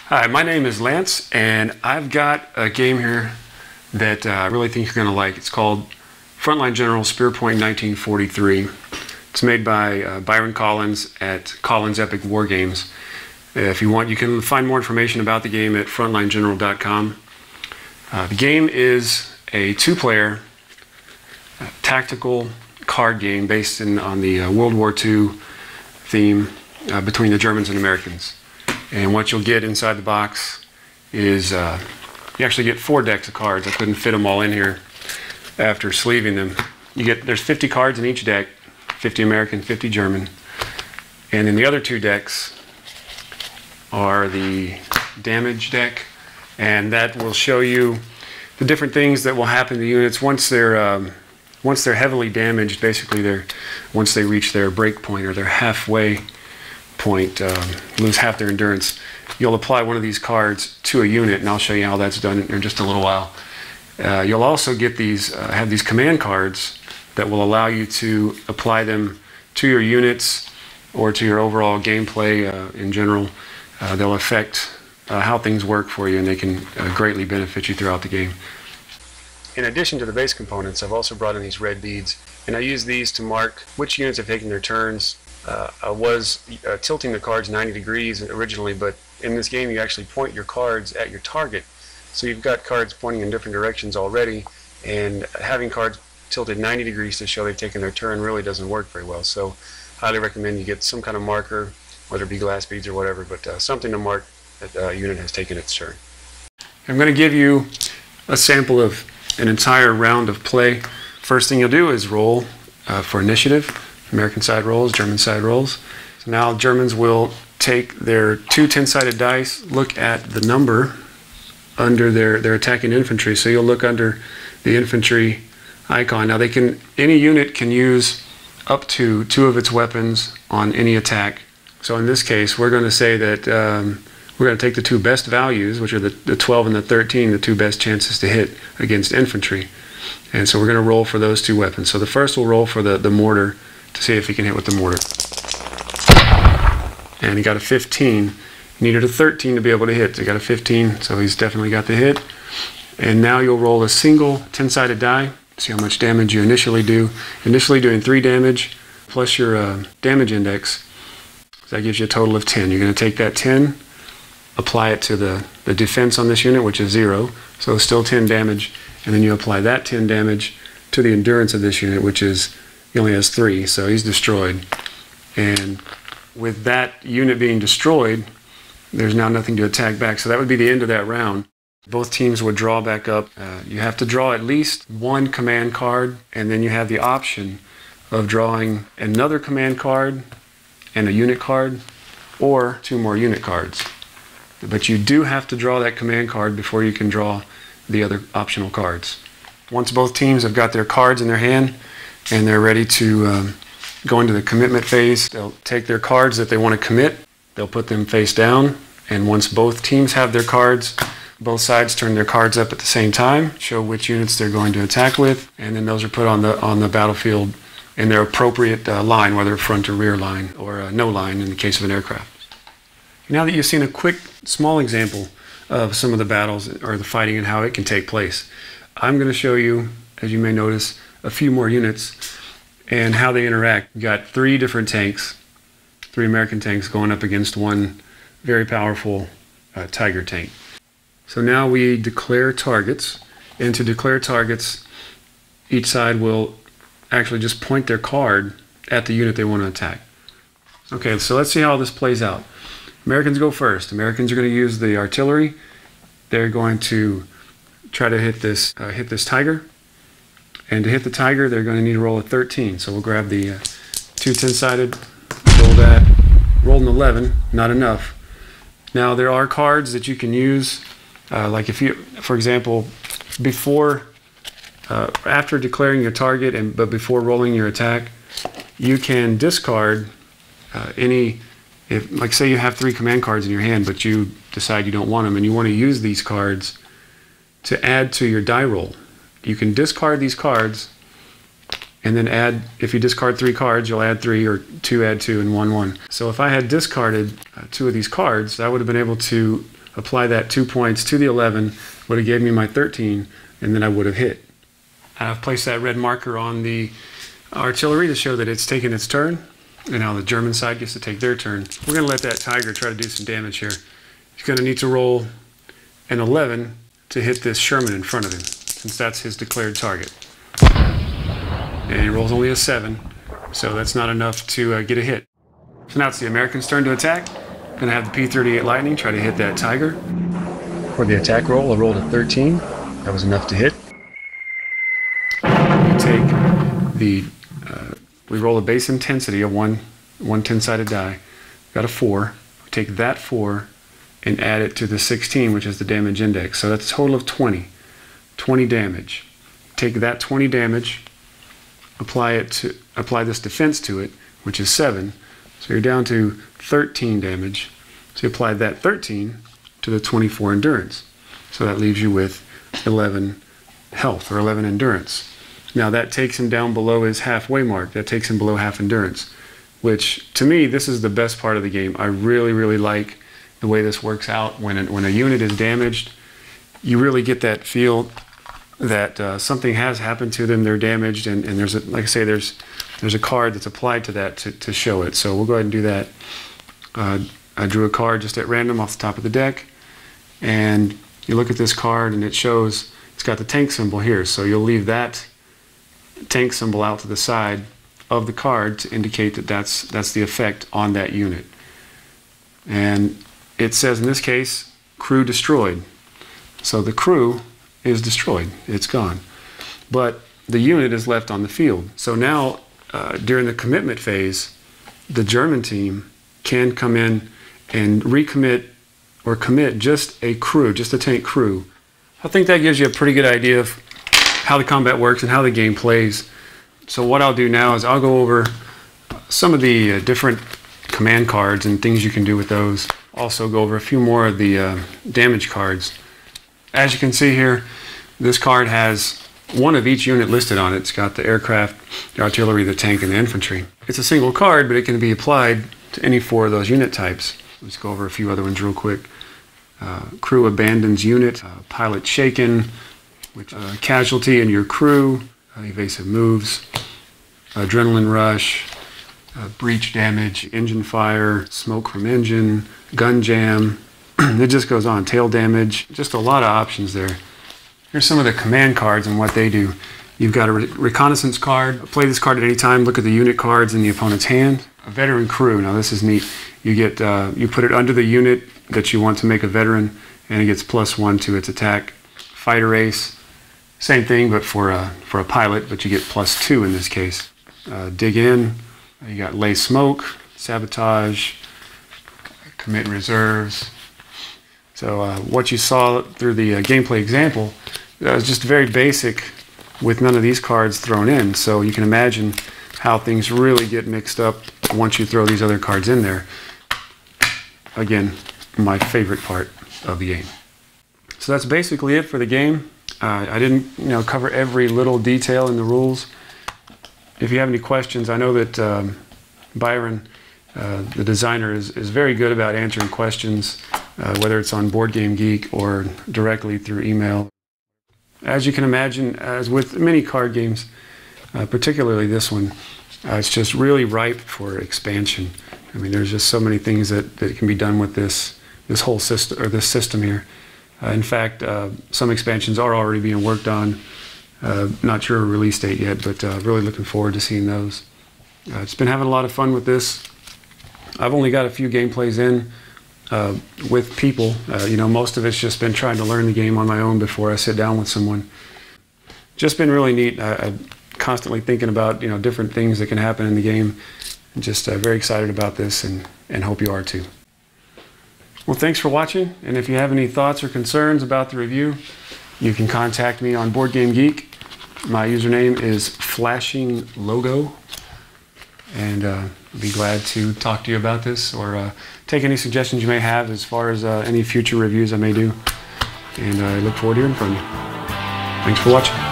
Hi, my name is Lance, and I've got a game here that I really think you're going to like. It's called Frontline General Spear Point 1943. It's made by Byron Collins at Collins Epic War Games. If you want, you can find more information about the game at frontlinegeneral.com. The game is a two-player tactical card game based on the World War II theme between the Germans and Americans. And what you'll get inside the box is you actually get 4 decks of cards. I couldn't fit them all in here after sleeving them. There's 50 cards in each deck, 50 American, 50 German. And in the other 2 decks are the damage deck, and that will show you the different things that will happen to units once they're heavily damaged. Basically, once they reach their break point or their halfway point, lose half their endurance, you'll apply one of these cards to a unit, and I'll show you how that's done in just a little while. You'll also get have these command cards that will allow you to apply them to your units or to your overall gameplay in general. They'll affect how things work for you, and they can greatly benefit you throughout the game. In addition to the base components, I've also brought in these red beads, and I use these to mark which units have taken their turns. I was tilting the cards 90 degrees originally, but in this game you actually point your cards at your target. So you've got cards pointing in different directions already, and having cards tilted 90 degrees to show they've taken their turn really doesn't work very well. So highly recommend you get some kind of marker, whether it be glass beads or whatever, but something to mark that a unit has taken its turn. I'm going to give you a sample of an entire round of play. First thing you'll do is roll for initiative. American side rolls, German side rolls. So now Germans will take their 2 10-sided dice, look at the number under their attacking infantry. So you'll look under the infantry icon. Now any unit can use up to 2 of its weapons on any attack. So in this case, we're going to say that we're going to take the 2 best values, which are the 12 and the 13, the 2 best chances to hit against infantry. And so we're going to roll for those 2 weapons. So the first will roll for the mortar to see if he can hit with the mortar. And he got a 15. He needed a 13 to be able to hit. So he got a 15, so he's definitely got the hit. And now you'll roll a single 10-sided die. See how much damage you initially do. Initially doing 3 damage plus your damage index. So that gives you a total of 10. You're going to take that 10, apply it to the defense on this unit, which is 0. So still 10 damage. And then you apply that 10 damage to the endurance of this unit, which is, he only has 3, so he's destroyed. And with that unit being destroyed, there's now nothing to attack back. So that would be the end of that round. Both teams would draw back up. You have to draw at least 1 command card, and then you have the option of drawing another command card and a unit card, or 2 more unit cards. But you do have to draw that command card before you can draw the other optional cards. Once both teams have got their cards in their hand and they're ready to go into the commitment phase, they'll take their cards that they want to commit, they'll put them face down, and once both teams have their cards, both sides turn their cards up at the same time, show which units they're going to attack with, and then those are put on the battlefield in their appropriate line, whether front or rear line, or no line in the case of an aircraft. Now that you've seen a quick, small example of some of the battles or the fighting and how it can take place, I'm going to show you, as you may notice, a few more units and how they interact. We've got 3 different tanks, 3 American tanks going up against 1 very powerful Tiger tank. So now we declare targets, and to declare targets, each side will actually just point their card at the unit they want to attack. Okay, so let's see how this plays out. Americans go first. Americans are going to use the artillery. They're going to try to hit this Tiger. And to hit the Tiger, they're going to need to roll a 13. So we'll grab the 2 10-sided, roll that, roll an 11, not enough. Now there are cards that you can use, like if you, for example, after declaring your target but before rolling your attack, you can discard like say you have 3 command cards in your hand, but you decide you don't want them and you want to use these cards to add to your die roll. You can discard these cards and then add, if you discard 3 cards, you'll add 3, or 2 add 2, and 1 1. So if I had discarded 2 of these cards, I would have been able to apply that 2 points to the 11, would have gave me my 13, and then I would have hit. I've placed that red marker on the artillery to show that it's taken its turn, and now the German side gets to take their turn. We're going to let that tiger try to do some damage here. He's going to need to roll an 11 to hit this Sherman in front of him, since that's his declared target. And he rolls only a 7, so that's not enough to get a hit. So now it's the Americans' turn to attack. Going to have the P-38 Lightning try to hit that tiger. For the attack roll, I rolled a 13. That was enough to hit. We take the, we roll a base intensity of one 10-sided die. Got a 4. We take that 4 and add it to the 16, which is the damage index. So that's a total of 20. 20 damage. Take that 20 damage, apply this defense to it, which is 7. So you're down to 13 damage. So you apply that 13 to the 24 endurance. So that leaves you with 11 health, or 11 endurance. Now that takes him down below his halfway mark. That takes him below half endurance, which to me, this is the best part of the game. I really, really like the way this works out. When a unit is damaged, you really get that feel that something has happened to them, they're damaged, and there's a, like I say, there's a card that's applied to that to show it. So we'll go ahead and do that. I drew a card just at random off the top of the deck, and you look at this card and it shows it's got the tank symbol here. So you'll leave that tank symbol out to the side of the card to indicate that that's the effect on that unit. And it says in this case, crew destroyed. So the crew is destroyed, it's gone. But the unit is left on the field. So now, during the commitment phase, the German team can come in and recommit or commit just a crew, just a tank crew. I think that gives you a pretty good idea of how the combat works and how the game plays. So what I'll do now is I'll go over some of the different command cards and things you can do with those. Also go over a few more of the damage cards. As you can see here, this card has one of each unit listed on it. It's got the aircraft, the artillery, the tank, and the infantry. It's a single card, but it can be applied to any 4 of those unit types. Let's go over a few other ones real quick. Crew abandons unit, pilot shaken, which casualty in your crew, evasive moves, adrenaline rush, breach damage, engine fire, smoke from engine, gun jam. It just goes on. Tail damage, just a lot of options there. Here's some of the command cards and what they do. You've got a reconnaissance card. Play this card at any time. Look at the unit cards in the opponent's hand. A veteran crew. Now this is neat. You get you put it under the unit that you want to make a veteran, and it gets +1 to its attack. Fighter ace, same thing, but for a pilot, but you get +2 in this case. Dig in. You got lay smoke, sabotage, commit reserves. So what you saw through the gameplay example was just very basic with none of these cards thrown in. So you can imagine how things really get mixed up once you throw these other cards in there. Again, my favorite part of the game. So that's basically it for the game. I didn't cover every little detail in the rules. If you have any questions, I know that Byron, the designer, is very good about answering questions, whether it's on Board Game Geek or directly through email. As you can imagine, as with many card games, particularly this one, it's just really ripe for expansion. I mean, there's just so many things that can be done with this whole system, or this system here. In fact, some expansions are already being worked on. Not sure a release date yet, but really looking forward to seeing those. It's been having a lot of fun with this. I've only got a few gameplays in with people. Most of it's just been trying to learn the game on my own before I sit down with someone. Just been really neat. I'm constantly thinking about different things that can happen in the game. I'm just very excited about this, and hope you are too. Well, thanks for watching, and if you have any thoughts or concerns about the review, you can contact me on Board Game Geek. My username is FlashingLogo, and I'll be glad to talk to you about this or take any suggestions you may have as far as any future reviews I may do. And I look forward to hearing from you. Thanks for watching.